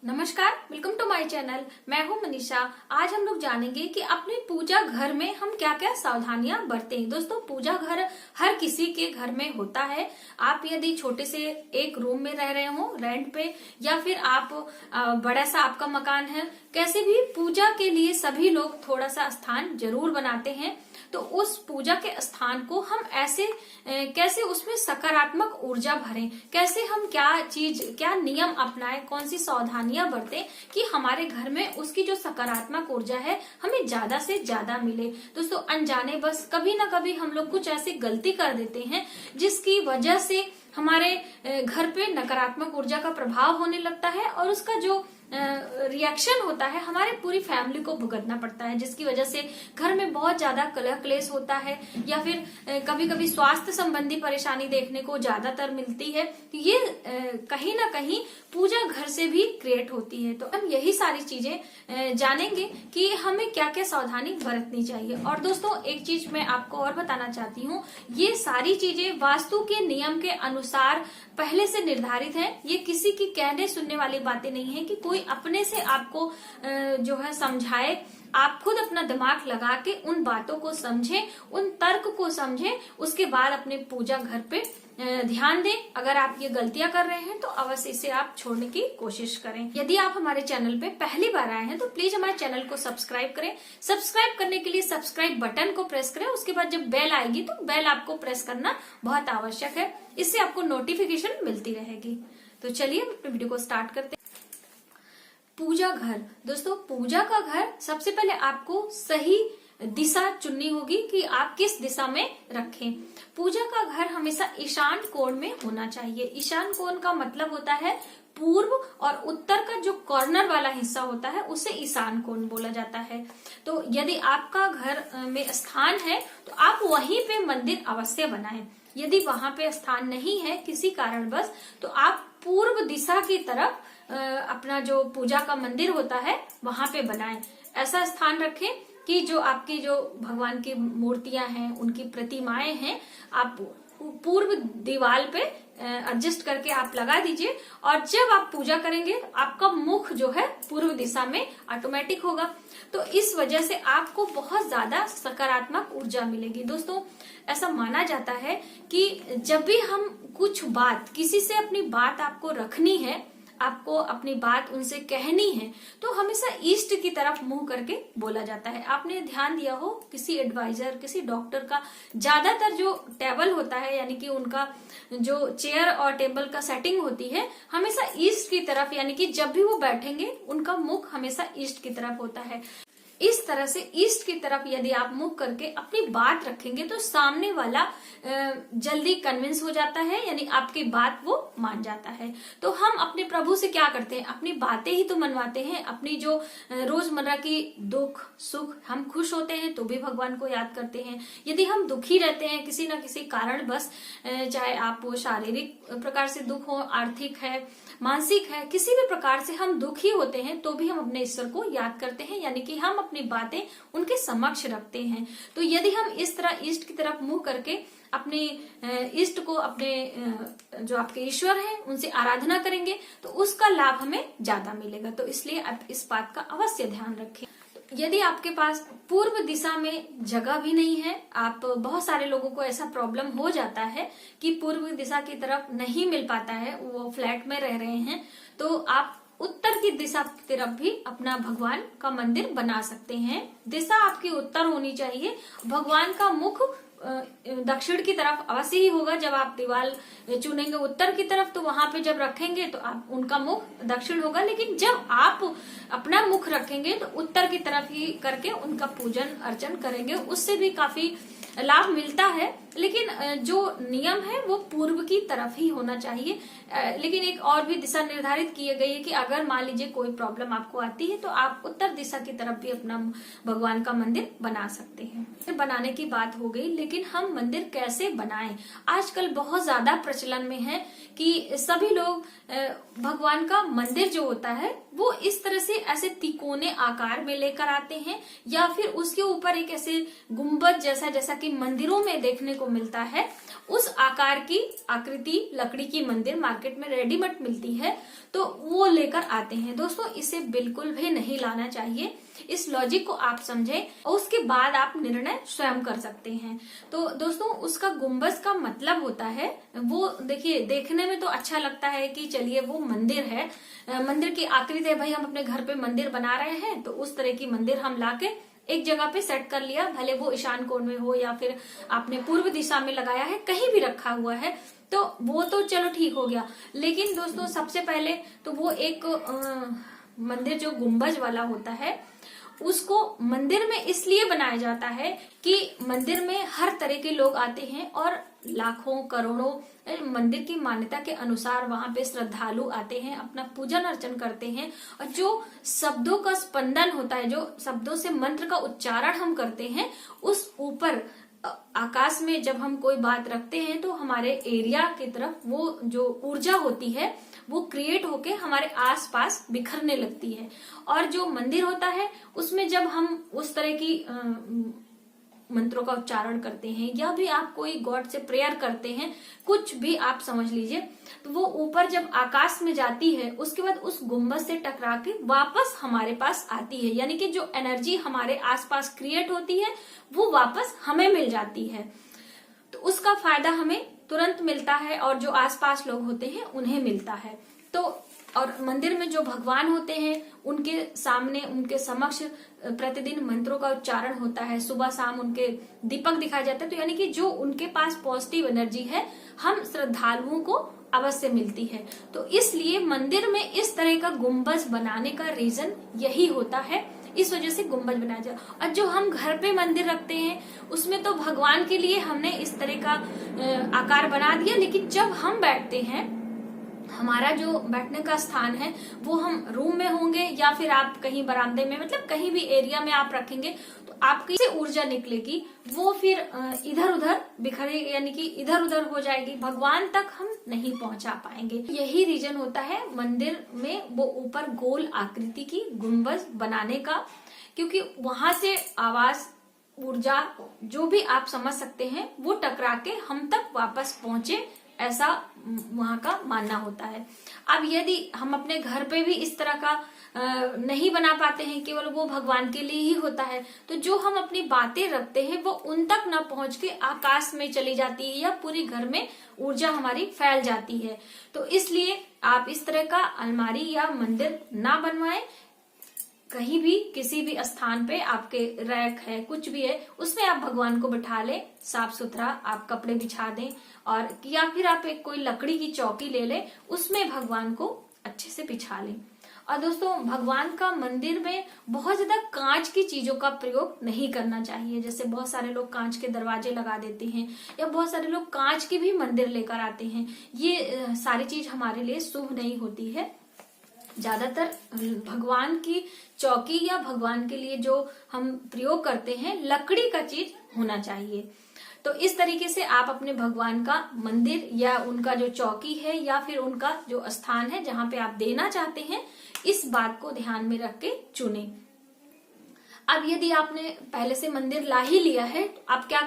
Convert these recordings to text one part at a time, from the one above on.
नमस्कार, welcome to my channel. मैं हूं मनीषा। आज हम लोग जानेंगे कि अपने पूजा घर में हम क्या क्या सावधानियां बरतें। दोस्तों, पूजा घर हर किसी के घर में होता है। आप यदि छोटे से एक रूम में रह रहे हो रेंट पे, या फिर आप बड़ा सा आपका मकान है, कैसे भी पूजा के लिए सभी लोग थोड़ा सा स्थान जरूर बनाते हैं। तो उस पूजा के स्थान को हम ऐसे कैसे उसमें सकारात्मक ऊर्जा भरें, कैसे हम क्या नियम अपनाएं, कौन सी सावधानियां बरतें कि हमारे घर में उसकी जो सकारात्मक ऊर्जा है हमें ज्यादा से ज्यादा मिले। दोस्तों, अनजाने बस कभी ना कभी हम लोग कुछ ऐसी गलती कर देते हैं जिसकी वजह से हमारे घर पे नकारात्मक ऊर्जा का प्रभाव होने लगता है और उसका जो रिएक्शन होता है हमारे पूरी फैमिली को भुगतना पड़ता है, जिसकी वजह से घर में बहुत ज्यादा कलह क्लेश होता है या फिर कभी कभी स्वास्थ्य संबंधी परेशानी देखने को ज्यादातर मिलती है। ये कहीं ना कहीं पूजा घर से भी क्रिएट होती है। तो हम यही सारी चीजें जानेंगे कि हमें क्या क्या सावधानी बरतनी चाहिए। और दोस्तों, एक चीज मैं आपको और बताना चाहती हूँ, ये सारी चीजें वास्तु के नियम के अनुसार पहले से निर्धारित है। ये किसी की कहने सुनने वाली बातें नहीं है कि कोई अपने से आपको जो है समझाए। आप खुद अपना दिमाग लगा के उन बातों को समझें, उन तर्क को समझें, उसके बाद अपने पूजा घर पे ध्यान दें। अगर आप ये गलतियां कर रहे हैं तो अवश्य इसे आप छोड़ने की कोशिश करें। यदि आप हमारे चैनल पे पहली बार आए हैं तो प्लीज हमारे चैनल को सब्सक्राइब करें। सब्सक्राइब करने के लिए सब्सक्राइब बटन को प्रेस करें। उसके बाद जब बेल आएगी तो बेल आपको प्रेस करना बहुत आवश्यक है, इससे आपको नोटिफिकेशन मिलती रहेगी। तो चलिए अपने वीडियो को स्टार्ट करते हैं। पूजा घर। दोस्तों, पूजा का घर सबसे पहले आपको सही दिशा चुननी होगी कि आप किस दिशा में रखें। पूजा का घर हमेशा ईशान कोण में होना चाहिए। ईशान कोण का मतलब होता है पूर्व और उत्तर का जो कॉर्नर वाला हिस्सा होता है उसे ईशान कोण बोला जाता है। तो यदि आपका घर में स्थान है तो आप वहीं पे मंदिर अवश्य बनाएं। यदि वहां पे स्थान नहीं है किसी कारणवश तो आप पूर्व दिशा की तरफ अपना जो पूजा का मंदिर होता है वहां पे बनाएं। ऐसा स्थान रखें कि जो आपकी जो भगवान की मूर्तियां हैं, उनकी प्रतिमाएं हैं, आप पूर्व दीवार पे एडजस्ट करके आप लगा दीजिए। और जब आप पूजा करेंगे तो आपका मुख जो है पूर्व दिशा में ऑटोमेटिक होगा। तो इस वजह से आपको बहुत ज्यादा सकारात्मक ऊर्जा मिलेगी। दोस्तों, ऐसा माना जाता है कि जब भी हम कुछ बात किसी से अपनी बात आपको रखनी है, आपको अपनी बात उनसे कहनी है, तो हमेशा ईस्ट की तरफ मुंह करके बोला जाता है। आपने ध्यान दिया हो किसी एडवाइजर, किसी डॉक्टर का ज्यादातर जो टेबल होता है, यानी कि उनका जो चेयर और टेबल का सेटिंग होती है, हमेशा ईस्ट की तरफ, यानी कि जब भी वो बैठेंगे उनका मुख हमेशा ईस्ट की तरफ होता है। इस तरह से ईस्ट की तरफ यदि आप मुख करके अपनी बात रखेंगे तो सामने वाला जल्दी कन्विंस हो जाता है, यानी आपकी बात वो मान जाता है। तो हम अपने प्रभु से क्या करते हैं, अपनी बातें ही तो मनवाते हैं। अपनी जो रोजमर्रा की दुख सुख, हम खुश होते हैं तो भी भगवान को याद करते हैं। यदि हम दुखी रहते हैं किसी न किसी कारण बस, चाहे आप शारीरिक प्रकार से दुख हो, आर्थिक है, मानसिक है, किसी भी प्रकार से हम दुखी होते हैं तो भी हम अपने ईश्वर को याद करते हैं, यानी कि हम अपनी बातें उनके समक्ष रखते हैं। तो यदि हम इस तरह ईस्ट की तरफ मुंह करके अपने इष्ट को, अपने जो आपके ईश्वर हैं, उनसे आराधना करेंगे तो उसका लाभ हमें ज्यादा मिलेगा। तो इसलिए आप इस बात का अवश्य ध्यान रखें। यदि आपके पास पूर्व दिशा में जगह भी नहीं है, आप बहुत सारे लोगों को ऐसा प्रॉब्लम हो जाता है कि पूर्व दिशा की तरफ नहीं मिल पाता है, वो फ्लैट में रह रहे हैं, तो आप उत्तर की दिशा की तरफ भी अपना भगवान का मंदिर बना सकते हैं। दिशा आपकी उत्तर होनी चाहिए। भगवान का मुख दक्षिण की तरफ अवश्य ही होगा। जब आप दीवार चुनेंगे उत्तर की तरफ तो वहां पे जब रखेंगे तो आप उनका मुख दक्षिण होगा। लेकिन जब आप अपना मुख रखेंगे तो उत्तर की तरफ ही करके उनका पूजन अर्चन करेंगे, उससे भी काफी लाभ मिलता है। लेकिन जो नियम है वो पूर्व की तरफ ही होना चाहिए। लेकिन एक और भी दिशा निर्धारित की गई है कि अगर मान लीजिए कोई प्रॉब्लम आपको आती है तो आप उत्तर दिशा की तरफ भी अपना भगवान का मंदिर बना सकते हैं। बनाने की बात हो गई, लेकिन हम मंदिर कैसे बनाएं? आजकल बहुत ज्यादा प्रचलन में है कि सभी लोग भगवान का मंदिर जो होता है वो इस तरह से ऐसे तिकोने आकार में लेकर आते हैं, या फिर उसके ऊपर एक ऐसे गुम्बद जैसा, जैसा कि मंदिरों में देखने को मिलता है, उस आकार की आकृति लकड़ी की मंदिर मार्केट में रेडीमेड मिलती है, तो वो लेकर आते हैं। दोस्तों इसे बिल्कुल भी नहीं लाना चाहिए। इस लॉजिक को आप समझें और उसके बाद आप निर्णय स्वयं कर सकते हैं। तो दोस्तों उसका गुंबद का मतलब होता है, वो देखिए देखने में तो अच्छा लगता है कि चलिए वो मंदिर है, मंदिर की आकृति है, भाई हम अपने घर पे मंदिर बना रहे हैं तो उस तरह की मंदिर हम लाके एक जगह पे सेट कर लिया, भले वो ईशान कोण में हो या फिर आपने पूर्व दिशा में लगाया है, कहीं भी रखा हुआ है तो वो तो चलो ठीक हो गया। लेकिन दोस्तों सबसे पहले तो वो एक मंदिर जो गुंबज वाला होता है उसको मंदिर में इसलिए बनाया जाता है कि मंदिर में हर तरह के लोग आते हैं और लाखों करोड़ों मंदिर की मान्यता के अनुसार वहां पे श्रद्धालु आते हैं, अपना पूजन अर्चन करते हैं। और जो शब्दों का स्पंदन होता है, जो शब्दों से मंत्र का उच्चारण हम करते हैं, उस ऊपर आकाश में जब हम कोई बात रखते हैं तो हमारे एरिया की तरफ वो जो ऊर्जा होती है वो क्रिएट होके हमारे आसपास बिखरने लगती है। और जो मंदिर होता है उसमें जब हम उस तरह की मंत्रों का उच्चारण करते हैं या भी आप कोई गॉड से प्रेयर करते हैं, कुछ भी आप समझ लीजिए, तो वो ऊपर जब आकाश में जाती है उसके बाद उस गुंबद से टकरा के वापस हमारे पास आती है, यानी कि जो एनर्जी हमारे आसपास क्रिएट होती है वो वापस हमें मिल जाती है। तो उसका फायदा हमें तुरंत मिलता है और जो आसपास लोग होते हैं उन्हें मिलता है। तो और मंदिर में जो भगवान होते हैं उनके सामने, उनके समक्ष प्रतिदिन मंत्रों का उच्चारण होता है, सुबह शाम उनके दीपक दिखाया जाता है। तो यानी कि जो उनके पास पॉजिटिव एनर्जी है हम श्रद्धालुओं को अवश्य मिलती है। तो इसलिए मंदिर में इस तरह का गुंबद बनाने का रीजन यही होता है, इस वजह से गुंबद बनाया जाए। और जो हम घर पे मंदिर रखते हैं उसमें तो भगवान के लिए हमने इस तरह का आकार बना दिया, लेकिन जब हम बैठते हैं, हमारा जो बैठने का स्थान है वो हम रूम में होंगे या फिर आप कहीं बरामदे में, मतलब कहीं भी एरिया में आप रखेंगे, तो आपकी से ऊर्जा निकलेगी वो फिर इधर उधर बिखरे, यानी कि इधर उधर हो जाएगी, भगवान तक हम नहीं पहुंचा पाएंगे। यही रीजन होता है मंदिर में वो ऊपर गोल आकृति की गुंबद बनाने का, क्योंकि वहां से आवाज, ऊर्जा, जो भी आप समझ सकते हैं, वो टकरा के हम तक वापस पहुंचे, ऐसा वहां का मानना होता है। अब यदि हम अपने घर पे भी इस तरह का नहीं बना पाते हैं, केवल वो भगवान के लिए ही होता है, तो जो हम अपनी बातें रखते हैं वो उन तक न पहुंच के आकाश में चली जाती है या पूरी घर में ऊर्जा हमारी फैल जाती है। तो इसलिए आप इस तरह का अलमारी या मंदिर ना बनवाएं। कहीं भी किसी भी स्थान पे आपके रैक है, कुछ भी है, उसमें आप भगवान को बिठा लें, साफ सुथरा आप कपड़े बिछा दें, और या फिर आप एक कोई लकड़ी की चौकी ले लें, उसमें भगवान को अच्छे से बिछा लें। और दोस्तों भगवान का मंदिर में बहुत ज्यादा कांच की चीजों का प्रयोग नहीं करना चाहिए। जैसे बहुत सारे लोग कांच के दरवाजे लगा देते हैं या बहुत सारे लोग कांच की भी मंदिर लेकर आते हैं, ये सारी चीज हमारे लिए शुभ नहीं होती है। ज्यादातर भगवान की चौकी या भगवान के लिए जो हम प्रयोग करते हैं लकड़ी का चीज होना चाहिए। तो इस तरीके से आप अपने भगवान का मंदिर या उनका जो चौकी है या फिर उनका जो स्थान है जहां पे आप देना चाहते हैं, इस बात को ध्यान में रख के चुने। अब यदि आपने पहले से मंदिर ला ही लिया है तो आप क्या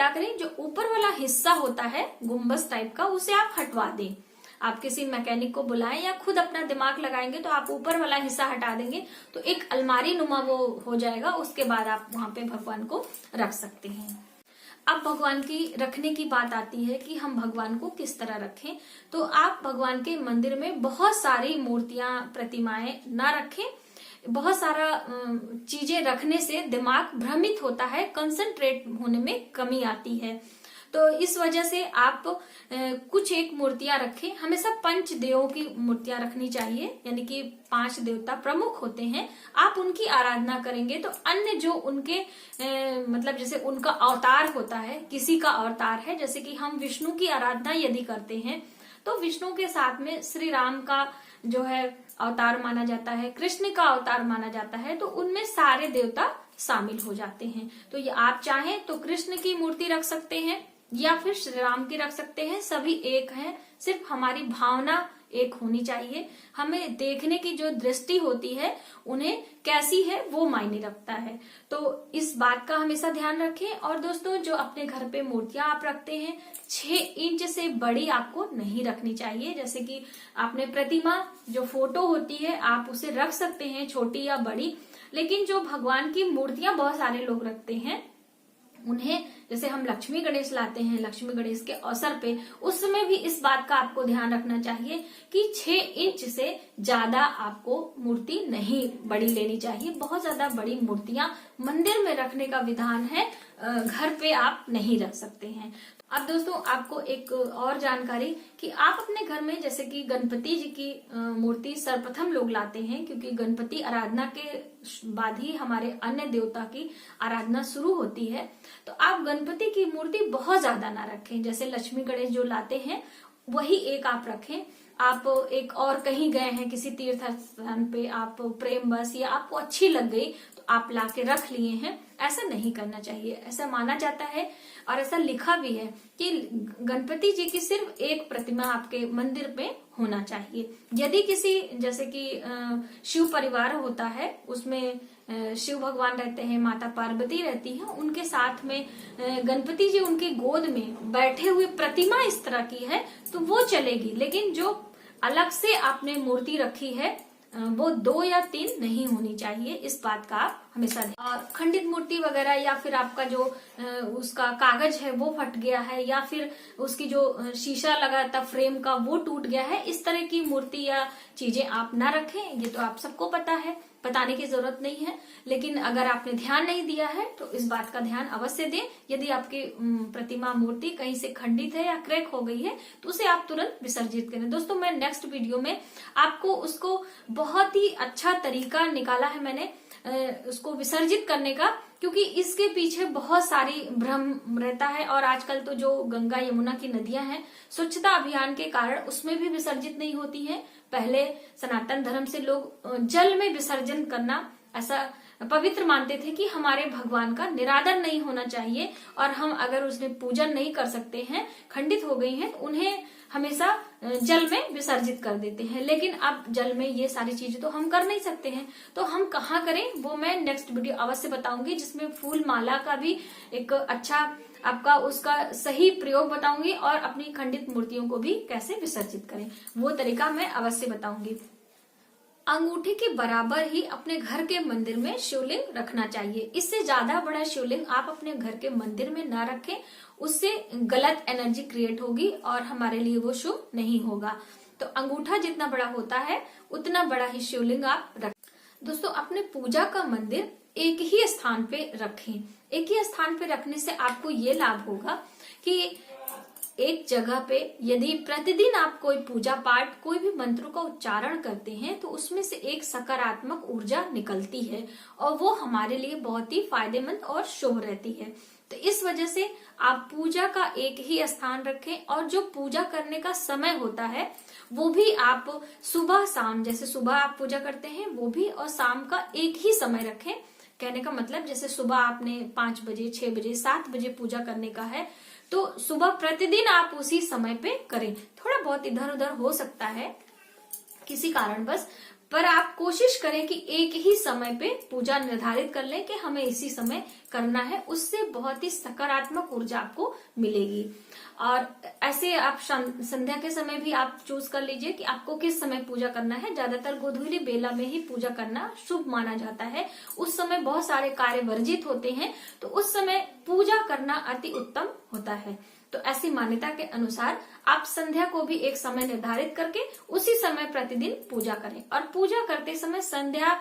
करें, जो ऊपर वाला हिस्सा होता है गुंबद टाइप का, उसे आप हटवा दें। आप किसी मैकेनिक को बुलाएं या खुद अपना दिमाग लगाएंगे तो आप ऊपर वाला हिस्सा हटा देंगे तो एक अलमारी नुमा वो हो जाएगा। उसके बाद आप वहां पे भगवान को रख सकते हैं। अब भगवान की रखने की बात आती है कि हम भगवान को किस तरह रखें। तो आप भगवान के मंदिर में बहुत सारी मूर्तियां, प्रतिमाएं ना रखें। बहुत सारा चीजें रखने से दिमाग भ्रमित होता है, कंसंट्रेट होने में कमी आती है। तो इस वजह से आप कुछ एक मूर्तियां रखें। हमेशा पंच देवों की मूर्तियां रखनी चाहिए, यानी कि 5 देवता प्रमुख होते हैं। आप उनकी आराधना करेंगे तो अन्य जो उनके मतलब जैसे उनका अवतार होता है, किसी का अवतार है, जैसे कि हम विष्णु की आराधना यदि करते हैं तो विष्णु के साथ में श्री राम का जो है अवतार माना जाता है, कृष्ण का अवतार माना जाता है, तो उनमें सारे देवता शामिल हो जाते हैं। तो ये आप चाहें तो कृष्ण की मूर्ति रख सकते हैं या फिर श्री राम की रख सकते हैं, सभी एक हैं, सिर्फ हमारी भावना एक होनी चाहिए। हमें देखने की जो दृष्टि होती है उन्हें कैसी है वो मायने रखता है। तो इस बात का हमेशा ध्यान रखें। और दोस्तों, जो अपने घर पे मूर्तियां आप रखते हैं 6 इंच से बड़ी आपको नहीं रखनी चाहिए। जैसे कि आपने प्रतिमा जो फोटो होती है आप उसे रख सकते हैं छोटी या बड़ी, लेकिन जो भगवान की मूर्तियां बहुत सारे लोग रखते हैं उन्हें, जैसे हम लक्ष्मी गणेश लाते हैं, लक्ष्मी गणेश के अवसर पे उस समय भी इस बात का आपको ध्यान रखना चाहिए कि 6 इंच से ज्यादा आपको मूर्ति नहीं बड़ी लेनी चाहिए। बहुत ज्यादा बड़ी मूर्तियां मंदिर में रखने का विधान है, घर पे आप नहीं रख सकते हैं। अब दोस्तों, आपको एक और जानकारी कि आप अपने घर में जैसे कि गणपति जी की मूर्ति सर्वप्रथम लोग लाते हैं, क्योंकि गणपति आराधना के बाद ही हमारे अन्य देवता की आराधना शुरू होती है। तो आप गणपति की मूर्ति बहुत ज्यादा ना रखें। जैसे लक्ष्मी गणेश जो लाते हैं वही एक आप रखें। आप एक और कहीं गए हैं किसी तीर्थ स्थान पे, आप प्रेम बस या आपको अच्छी लग गई तो आप लाके रख लिए हैं, ऐसा नहीं करना चाहिए। ऐसा माना जाता है और ऐसा लिखा भी है कि गणपति जी की सिर्फ एक प्रतिमा आपके मंदिर में होना चाहिए। यदि किसी जैसे कि शिव परिवार होता है, उसमें शिव भगवान रहते हैं, माता पार्वती रहती है, उनके साथ में गणपति जी उनकी गोद में बैठे हुए प्रतिमा इस तरह की है तो वो चलेगी। लेकिन जो अलग से आपने मूर्ति रखी है वो 2 या 3 नहीं होनी चाहिए, इस बात का आप हमेशा। और खंडित मूर्ति वगैरह या फिर आपका जो उसका कागज है वो फट गया है या फिर उसकी जो शीशा लगा था फ्रेम का वो टूट गया है, इस तरह की मूर्ति या चीजें आप ना रखें। ये तो आप सबको पता है, बताने की जरूरत नहीं है। लेकिन अगर आपने ध्यान नहीं दिया है तो इस बात का ध्यान अवश्य दें। यदि आपकी प्रतिमा मूर्ति कहीं से खंडित है या क्रैक हो गई है तो उसे आप तुरंत विसर्जित करें। दोस्तों, मैं नेक्स्ट वीडियो में आपको उसको बहुत ही अच्छा तरीका निकाला है मैंने उसको विसर्जित करने का, क्योंकि इसके पीछे बहुत सारी भ्रम रहता है। और आजकल तो जो गंगा यमुना की नदियां हैं, स्वच्छता अभियान के कारण उसमें भी विसर्जित नहीं होती हैं। पहले सनातन धर्म से लोग जल में विसर्जन करना ऐसा पवित्र मानते थे कि हमारे भगवान का निरादर नहीं होना चाहिए, और हम अगर उसमें पूजन नहीं कर सकते हैं, खंडित हो गई हैं, तो उन्हें हमेशा जल में विसर्जित कर देते हैं। लेकिन अब जल में ये सारी चीजें तो हम कर नहीं सकते हैं, तो हम कहाँ करें वो मैं नेक्स्ट वीडियो अवश्य बताऊंगी, जिसमें फूल माला का भी एक अच्छा आपका उसका सही प्रयोग बताऊंगी और अपनी खंडित मूर्तियों को भी कैसे विसर्जित करें वो तरीका मैं अवश्य बताऊंगी। अंगूठे के बराबर ही अपने घर के मंदिर में शिवलिंग रखना चाहिए। इससे ज्यादा बड़ा शिवलिंग आप अपने घर के मंदिर में ना रखें, उससे गलत एनर्जी क्रिएट होगी और हमारे लिए वो शुभ नहीं होगा। तो अंगूठा जितना बड़ा होता है उतना बड़ा ही शिवलिंग आप रखें। दोस्तों, अपने पूजा का मंदिर एक ही स्थान पे रखें। एक ही स्थान पे रखने से आपको ये लाभ होगा कि एक जगह पे यदि प्रतिदिन आप कोई पूजा पाठ कोई भी मंत्रों का उच्चारण करते हैं तो उसमें से एक सकारात्मक ऊर्जा निकलती है और वो हमारे लिए बहुत ही फायदेमंद और शुभ रहती है। तो इस वजह से आप पूजा का एक ही स्थान रखें और जो पूजा करने का समय होता है वो भी आप सुबह शाम, जैसे सुबह आप पूजा करते हैं वो भी, और शाम का एक ही समय रखें। कहने का मतलब जैसे सुबह आपने 5 बजे 6 बजे 7 बजे पूजा करने का है तो सुबह प्रतिदिन आप उसी समय पे करें। थोड़ा बहुत इधर उधर हो सकता है किसी कारणवश, पर आप कोशिश करें कि एक ही समय पे पूजा निर्धारित कर लें कि हमें इसी समय करना है, उससे बहुत ही सकारात्मक ऊर्जा आपको मिलेगी। और ऐसे आप संध्या के समय भी आप चूज कर लीजिए कि आपको किस समय पूजा करना है। ज्यादातर गोधूली बेला में ही पूजा करना शुभ माना जाता है, उस समय बहुत सारे कार्य वर्जित होते हैं, तो उस समय पूजा करना अति उत्तम होता है। तो ऐसी मान्यता के अनुसार आप संध्या को भी एक समय निर्धारित करके उसी समय प्रतिदिन पूजा करें। और पूजा करते समय संध्या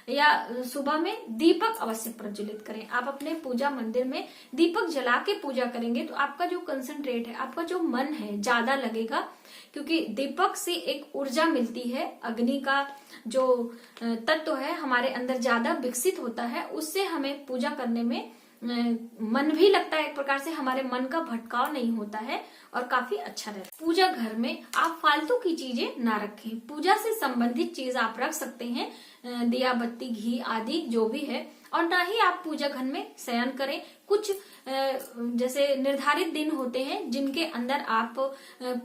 या सुबह में दीपक अवश्य प्रज्वलित करें। आप अपने पूजा मंदिर में दीपक जला के पूजा करेंगे तो आपका जो कंसंट्रेट है, आपका जो मन है ज्यादा लगेगा, क्योंकि दीपक से एक ऊर्जा मिलती है। अग्नि का जो तत्व है हमारे अंदर ज्यादा विकसित होता है, उससे हमें पूजा करने में मन भी लगता है, एक प्रकार से हमारे मन का भटकाव नहीं होता है और काफी अच्छा रहता है। पूजा घर में आप फालतू की चीजें ना रखें। पूजा से संबंधित चीज आप रख सकते हैं, दिया बत्ती घी आदि जो भी है और ना ही आप पूजा घर में शयन करें। कुछ जैसे निर्धारित दिन होते हैं जिनके अंदर आप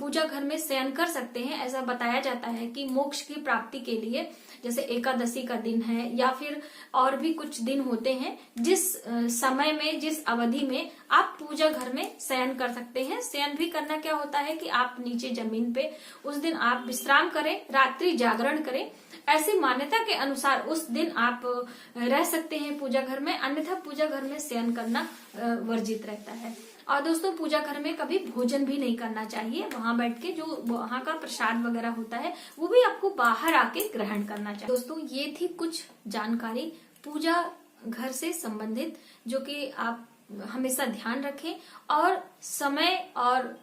पूजा घर में शयन कर सकते हैं। ऐसा बताया जाता है कि मोक्ष की प्राप्ति के लिए, जैसे एकादशी का दिन है या फिर और भी कुछ दिन होते हैं, जिस समय में, जिस अवधि में आप पूजा घर में शयन कर सकते हैं। शयन भी करना क्या होता है कि आप नीचे जमीन पे उस दिन आप विश्राम करें, रात्रि जागरण करें। ऐसी मान्यता के अनुसार उस दिन आप रह सकते हैं पूजा घर में, अन्यथा पूजा घर में शयन करना वर्जित रहता है। और दोस्तों पूजा घर में कभी भोजन भी नहीं करना चाहिए। वहां बैठ के जो वहां का प्रसाद वगैरह होता है वो भी आपको बाहर आके ग्रहण करना चाहिए। दोस्तों ये थी कुछ जानकारी पूजा घर से संबंधित, जो कि आप हमेशा ध्यान रखें और समय और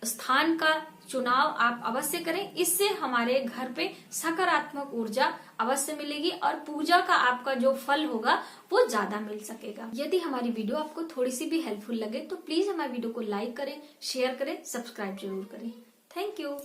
स्थान का चुनाव आप अवश्य करें। इससे हमारे घर पे सकारात्मक ऊर्जा अवश्य मिलेगी और पूजा का आपका जो फल होगा वो ज्यादा मिल सकेगा। यदि हमारी वीडियो आपको थोड़ी सी भी हेल्पफुल लगे तो प्लीज हमारी वीडियो को लाइक करें, शेयर करें, सब्सक्राइब जरूर करें। Thank you.